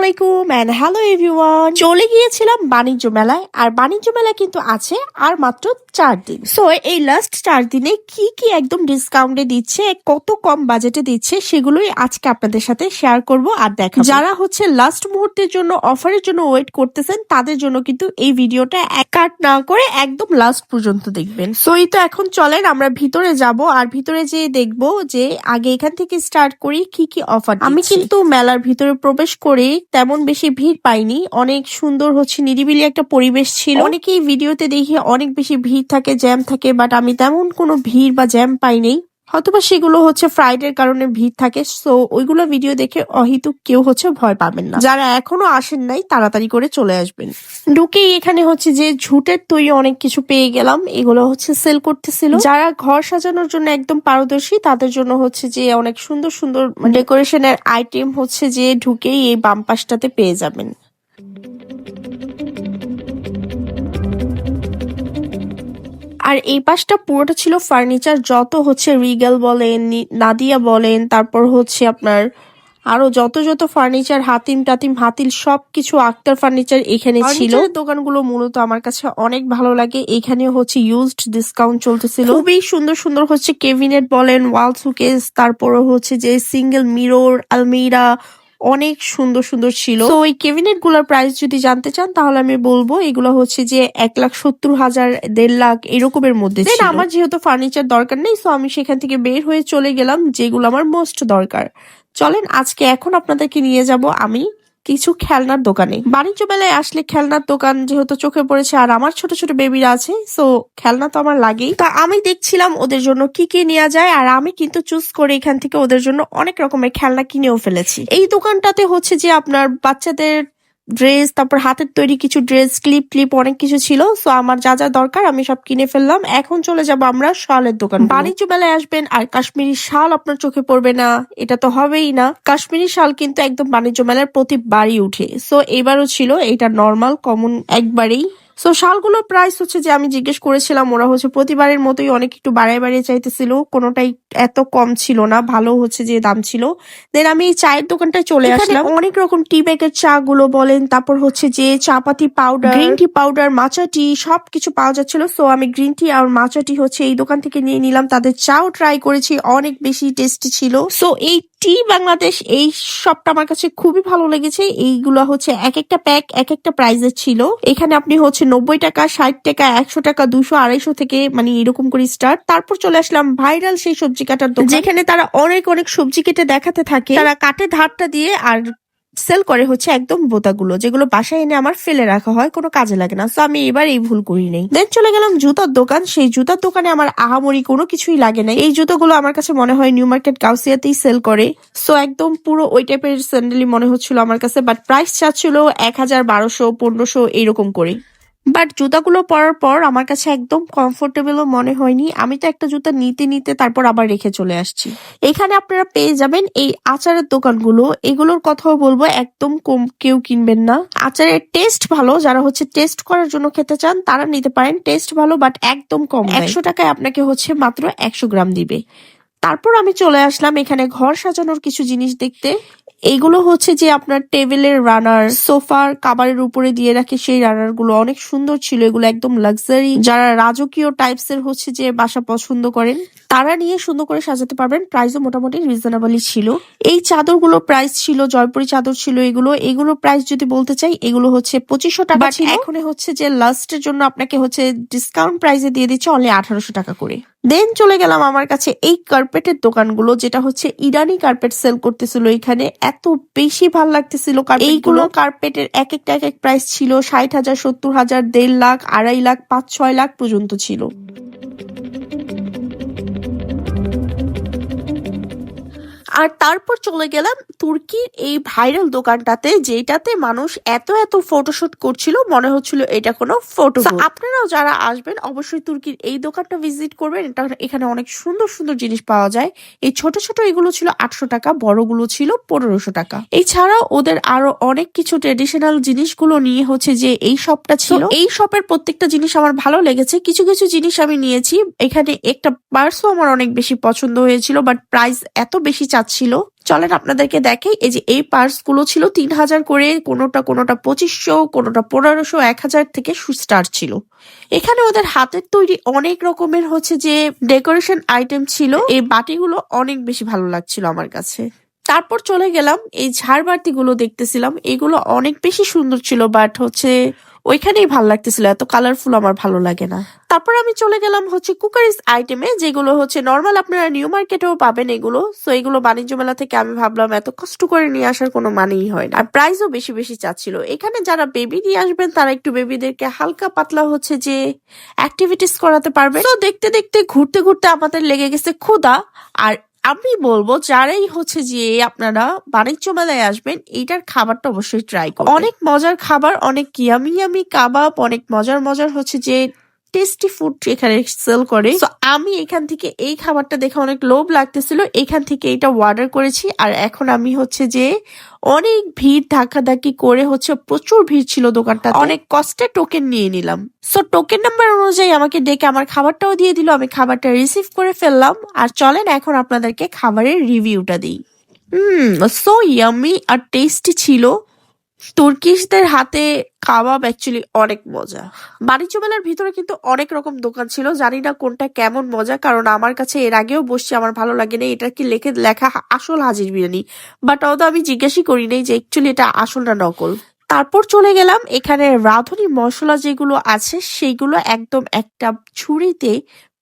আলাইকুম and hello everyone. চলে গিয়েছিলাম বাণিজ্য মেলায়, আর বাণিজ্য মেলা কিন্তু আছে আর মাত্র 4 দিন। সো এই লাস্ট 4 দিনে কি কি একদম ডিসকাউন্টে দিচ্ছে, কত কম বাজেটে দিচ্ছে, সেগুলোই আজকে আপনাদের সাথে শেয়ার করব আর দেখাবো। যারা হচ্ছে লাস্ট মুহূর্তের জন্য অফারের জন্য ওয়েট করতেছেন, তাদের জন্য কিন্তু এই ভিডিওটা কাট না করে একদম লাস্ট পর্যন্ত দেখবেন। সো এই তো এখন চলেন আমরা ভিতরে যাব, আর ভিতরে যেয়ে দেখবো যে আগে এখান থেকে স্টার্ট করি কি কি অফার। আমি কিন্তু মেলার ভিতরে প্রবেশ করে তেমন বেশি ভিড় পাইনি, অনেক সুন্দর হচ্ছে নিরিবিলি একটা পরিবেশ ছিল। অনেকেই ভিডিওতে দেখি অনেক বেশি ভিড় থাকে, জ্যাম থাকে, বাট আমি তেমন কোনো ভিড় বা জ্যাম পাইনি। হয়তোবা সেগুলো হচ্ছে ফ্রাইডের কারণে ভিড় থাকে, সো ওইগুলো ভিডিও দেখে অহেতুক কেউ হচ্ছে ভয় পাবেন না। যারা এখনো আসেন নাই তাড়াতাড়ি করে চলে আসবেন। ঢুকেই এখানে হচ্ছে যে ঝুটের তৈরি অনেক কিছু পেয়ে গেলাম, এগুলো হচ্ছে সেল করতেছিল। যারা ঘর সাজানোর জন্য একদম পারদর্শী তাদের জন্য হচ্ছে যে অনেক সুন্দর সুন্দর ডেকোরেশনের আইটেম হচ্ছে যে ঢুকেই এই বাম পাশটাতে পেয়ে যাবেন। আর এই পাশটা পুরোটা ছিল ফার্নিচার, যত হচ্ছে রিগেল বলেন, নাদিয়া বলেন, তারপর হচ্ছে আপনার আরো যত যত ফার্নিচার, হাতিম টাতিম হাতিল সবকিছু আক্তার ফার্নিচার এখানে ছিল। দোকানগুলো মূলত আমার কাছে অনেক ভালো লাগে। এখানে হচ্ছে ইউজড ডিসকাউন্ট চলতেছিল। খুবই সুন্দর সুন্দর হচ্ছে কেবিনেট বলেন, ওয়াল শোকেস, তারপরে হচ্ছে যে সিঙ্গেল মিরর, আলমিরা, অনেক সুন্দর সুন্দর ছিল। তো ওই কেবিনেট গুলার প্রাইস যদি জানতে চান তাহলে আমি বলবো এগুলো হচ্ছে যে 1,70,000, 1.5 লাখ এরকমের মধ্যে ছিল। আমার যেহেতু ফার্নিচার দরকার নেই, সো আমি সেখান থেকে বের হয়ে চলে গেলাম যেগুলো আমার মোস্ট দরকার। চলেন আজকে এখন আপনাদেরকে নিয়ে যাব আমি কিছু খেলনার দোকানে। বাণিজ্য মেলায় আসলে খেলনার দোকান যেহেতু চোখে পড়েছে, আর আমার ছোট ছোট বেবিরা আছে, সো খেলনা তো আমার লাগেই। তা আমি দেখছিলাম ওদের জন্য কি কি নেওয়া যায়, আর আমি কিন্তু চুজ করে এখান থেকে ওদের জন্য অনেক রকমের খেলনা কিনেও ফেলেছি। এই দোকানটাতে হচ্ছে যে আপনার বাচ্চাদের ড্রেস, তারপর হাতের তৈরি কিছু ড্রেস, ক্লিপ অনেক কিছু ছিল। সো আমার যা যা দরকার আমি সব কিনে ফেললাম। এখন চলে যাব আমরা শালের দোকান। বাণিজ্য মেলায় আসবেন আর কাশ্মীরি শাল আপনার চোখে পড়বে না, এটা তো হবেই না। কাশ্মীরি শাল কিন্তু একদম বাণিজ্য মেলার প্রতিবারই উঠে। সো এবারও ছিল, এটা নর্মাল কমন একবারেই। সো শালগুলোর প্রাইস হচ্ছে যে আমি জিজ্ঞেস করেছিলাম, ওরা হচ্ছে প্রতিবারের মতোই অনেক একটু বাড়ায় চাইতেছিল, কোনোটাই এত কম ছিল না, ভালো হচ্ছে যে দাম ছিল। দেন আমি চায়ের দোকানটায় চলে আসলাম। অনেক রকম টি ব্যাগের চা গুলো বলেন, তারপর হচ্ছে যে চাপাতি পাউডার, গ্রিন টি পাউডার, মাচা টি সবকিছু পাওয়া যাচ্ছিল। সো আমি গ্রিন টি আর মাচা টি হচ্ছে এই দোকান থেকে নিয়ে নিলাম। তাদের চাও ট্রাই করেছি, অনেক বেশি টেস্টি ছিল। সো এই টি বাংলাদেশ এই শপটা আমার কাছে খুবই ভালো লেগেছে। এইগুলো হচ্ছে এক একটা প্যাক এক একটা প্রাইজের ছিল। এখানে আপনি হচ্ছে 90 টাকা, 60 টাকা, 100 টাকা, 200, 250 থেকে মানে এরকম করে স্টার্ট। তারপর চলে আসলাম ভাইরাল সেই সবজি কাটার দোকান, যেখানে তারা অনেক অনেক সবজি কেটে দেখাতে থাকে। তারা কাটে ধারটা দিয়ে আর সেল করে হচ্ছে একদম বোতাগুলো, যেগুলো বাসায় এনে আমার ফেলে রাখা হয়, কোনো কাজে লাগে না। তো আমি এবার এই ভুল করি নাই। দেন চলে গেলাম জুতার দোকান। সেই জুতার দোকানে আমার আহামরি কোনো কিছুই লাগে নাই। এই জুতোগুলো আমার কাছে মনে হয় নিউ মার্কেট গাউসিয়াতেই সেল করে। সো একদম পুরো ওই টাইপের স্যান্ডেলই মনে হচ্ছিল আমার কাছে, বাট প্রাইস চাচ্ছিল 1,000, 1,200, 1,500 এইরকম করে। বাট জুতাগুলো পরার পর আমার কাছে একদম কমফোর্টেবলও মনে হয়নি। আমি তো একটা জুতা নিতে তারপর আবার রেখে চলে আসছি। এখানে আপনারা পেয়ে যাবেন এই আচারের দোকানগুলো, এগুলোর কথাও বলবো একদম কম কেউ কিনবেন না। আচারের টেস্ট ভালো, যারা হচ্ছে টেস্ট করার জন্য খেতে চান তারা নিতে পারেন, টেস্ট ভালো বাট একদম কম। 100 টাকায় আপনাকে হচ্ছে মাত্র 100 গ্রাম দিবে। তারপর আমি চলে আসলাম এখানে ঘর সাজানোর কিছু জিনিস দেখতে। এইগুলো হচ্ছে যে আপনার টেবিলের রানার, সোফার কাভারের উপরে দিয়ে রাখে সেই রানার গুলো অনেক সুন্দর ছিল। এগুলো একদম লাক্সারি, যারা রাজকীয় টাইপস এর হচ্ছে যে বাসা পছন্দ করেন তারা নিয়ে সুন্দর করে সাজাতে পারবেন। প্রাইসও মোটামুটি রিজনেবলই ছিল। এই চাদরগুলো প্রাইস ছিল, জয়পুরি চাদর ছিল এগুলো প্রাইস যদি বলতে চাই, এগুলো হচ্ছে 2,500 টাকা ছিল। এখন হচ্ছে যে লাস্টের জন্য আপনাকে হচ্ছে ডিসকাউন্ট প্রাইসে দিয়ে দিচ্ছে অনলি 1,800 টাকা করে। দেন চলে গেলাম আমার কাছে এই কার্পেটের দোকানগুলো, যেটা হচ্ছে ইরানি কার্পেট সেল করতেছিল। এখানে এত বেশি ভাল লাগতেছিল। এইগুলো কার্পেটের এক একটা এক এক প্রাইস ছিল 60,000, 70,000, 1.5 লাখ, 2.5 লাখ, 5-6 লাখ পর্যন্ত ছিল। আর তারপর চলে গেলাম তুর্কির এই ভাইরাল দোকানটাতে, যেটাতে মানুষ এত ফটোশুট করছিল, মনে হচ্ছিল এটা কোনো ফটো। আপনারাও যারা আসবেন অবশ্যই তুর্কির এই দোকানটা ভিজিট করবেন। এখানে অনেক সুন্দর সুন্দর জিনিস পাওয়া যায়। এই ছোট ছোট এগুলো ছিল 800 টাকা, বড়গুলো ছিল 1,500 টাকা। এছাড়াও ওদের আরো অনেক কিছু ট্রেডিশনাল জিনিসগুলো নিয়ে হচ্ছে যে এই শপটা ছিল। এই শপের প্রত্যেকটা জিনিস আমার ভালো লেগেছে। কিছু কিছু জিনিস আমি নিয়েছি। এখানে একটা পার্সও আমার অনেক বেশি পছন্দ হয়েছিল, বাট প্রাইস এত বেশি চাচ্ছিল। চলেন আপনাদেরকে দেখাই। এই যে এই পার্স গুলো ছিল 3000 করে, কোনোটা 2500, কোনোটা 1500, 1000 থেকে স্টার্ট ছিল। এখানে ওদের হাতের তৈরি অনেক রকমের হচ্ছে যে ডেকোরেশন আইটেম ছিল। এই বাটিগুলো অনেক বেশি ভালো লাগছিল আমার কাছে। তারপর চলে গেলাম এই ঝাড়বাতি গুলো দেখতেছিলাম, এগুলো অনেক বেশি সুন্দর ছিল, বাট হচ্ছে ওইখানেই ভালো লাগতেছিল, এত কালারফুল আমার ভালো লাগে না। তারপর আমি চলে গেলাম হচ্ছে কুকারিজ আইটেমে, যেগুলো হচ্ছে নর্মাল আপনারা নিউ মার্কেটেও পাবেন এগুলো। সো এগুলো বাণিজ্য মেলা থেকে আমি ভাবলাম এত কষ্ট করে নিয়ে আসার কোনো মানেই হয় না, আর প্রাইসও বেশি বেশি চাচ্ছিল। এখানে যারা বেবি নিয়ে আসবেন তারা একটু বেবিদেরকে হালকা পাতলা হচ্ছে যে অ্যাক্টিভিটিস করাতে পারবে। তো দেখতে দেখতে ঘুরতে ঘুরতে আমাদের লেগে গেছে ক্ষুধা। আর আমি বলবো যারাই হচ্ছে যে আপনারা বাণিজ্য মেলায় আসবেন, এইটার খাবারটা অবশ্যই ট্রাই করবেন। অনেক মজার খাবার, অনেক ইয়ামি ইয়ামি কাবাব, অনেক মজার মজার হচ্ছে যে টেস্টি ফুড এখানে সেল করে। তো আমি এখান থেকে এই খাবারটা দেখে অনেক লোভ লাগতেছিল, এখান থেকে এটা অর্ডার করেছি। আর এখন আমি হচ্ছে যে অনেক ভিড় ধাক্কাধাক্কি করে হচ্ছে, প্রচুর ভিড় ছিল দোকানটা, অনেক কষ্টে টোকেন নিয়ে নিলাম। সো টোকেন নাম্বার অনুযায়ী আমাকে ডেকে আমার খাবারটাও দিয়ে দিল, আমি খাবারটা রিসিভ করে ফেললাম। আর চলেন এখন আপনাদেরকে খাবারের রিভিউটা দিই। সো ইয়ামি আর টেস্টি ছিল। তুর্কিশদের হাতে কাবাব অ্যাকচুয়ালি অনেক মজা। বাণিজ্য মেলার ভিতরে কিন্তু অনেক রকম দোকান ছিল, জানি না কোনটা কেমন মজা, কারণ আমার কাছে এর আগেও বসছি, আমার ভালো লাগে না। এটা কি লেখা আসল হাজির বিরিয়ানি, বাট অত আমি জিজ্ঞাসা করি নাই যে অ্যাকচুয়ালি এটা আসল না নকল। তারপর চলে গেলাম এখানে রাঁধুনি মশলা যেগুলো আছে সেইগুলো একদম একটা ছুরিতে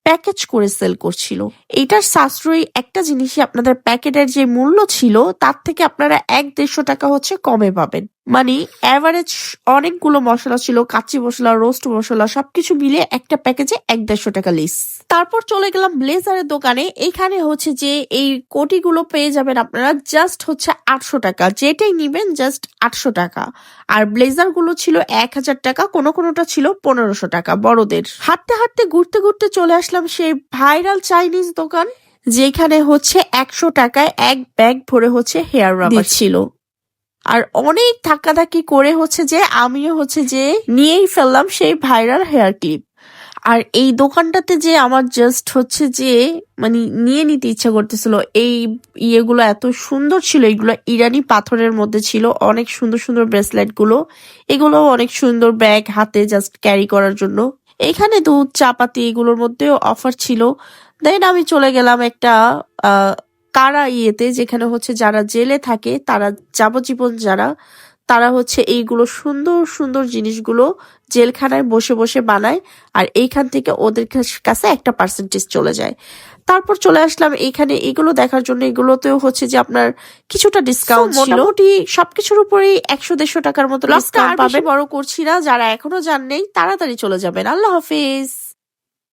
প্যাকেজ করে সেল করছিল। এইটার সাশ্রয়ী একটা জিনিসই, আপনাদের প্যাকেটের যে মূল্য ছিল তার থেকে আপনারা 1-150 টাকা হচ্ছে কমে পাবেন। মানে অ্যাভারেজ অনেকগুলো মশলা ছিল, কাচ্চি মশলা, রোস্ট মশলা, সবকিছু মিলে একটা প্যাকেজে 1-150 টাকা লিস। তারপর চলে গেলাম ব্লেজারের দোকানে। এখানে হচ্ছে যে এই কোটিগুলো পেয়ে যাবেন আপনারা জাস্ট হচ্ছে 800 টাকা, যেটাই নিবেন জাস্ট 800 টাকা। আর ব্লেজার গুলো ছিল 1000 টাকা, কোনোটা ছিল 1500 টাকা বড়দের। হাঁটতে হাঁটতে ঘুরতে ঘুরতে চলে আসলাম সেই ভাইরাল চাইনিজ দোকান, যেখানে হচ্ছে 100 টাকায় এক ব্যাগ ভরে হচ্ছে হেয়ার রাবার ছিল। আর অনেক ধাক্কাধাক্কি করে হচ্ছে যে আমিও হচ্ছে যে নিয়েই ফেললাম সেই ভাইরাল হেয়ার ক্লিপ। আর এই দোকানটাতে যে আমার জাস্ট হচ্ছে যে মানে নিয়ে নিতে ইচ্ছা করতেছিল। এই ইয়েগুলো এত সুন্দর ছিল, এগুলো ইরানি পাথরের মধ্যে ছিল, অনেক সুন্দর সুন্দর ব্রেসলেট গুলো, এগুলো অনেক সুন্দর ব্যাগ হাতে জাস্ট ক্যারি করার জন্য। এখানে দুধ চাপাতি এগুলোর মধ্যেও অফার ছিল। দেন আমি চলে গেলাম একটা কারা ইয়েতে, যেখানে হচ্ছে যারা জেলে থাকে, তারা যাবজ্জীবন যারা, তারা হচ্ছে এইগুলো সুন্দর সুন্দর জিনিসগুলো জেলখানায় বসে বসে বানায়, আর এইখান থেকে ওদের কাছে একটা পার্সেন্টেজ চলে যায়। তারপর চলে আসলাম এইখানে এগুলো দেখার জন্য। এগুলোতেও হচ্ছে যে আপনার কিছুটা ডিসকাউন্ট ছিল, মোটামুটি সবকিছুর উপরেই 100-150 টাকার মতো ডিসকাউন্ট পাবেন। বড় করছি না, যারা এখনো যান নেই তাড়াতাড়ি চলে যাবেন। আল্লাহ হাফেজ।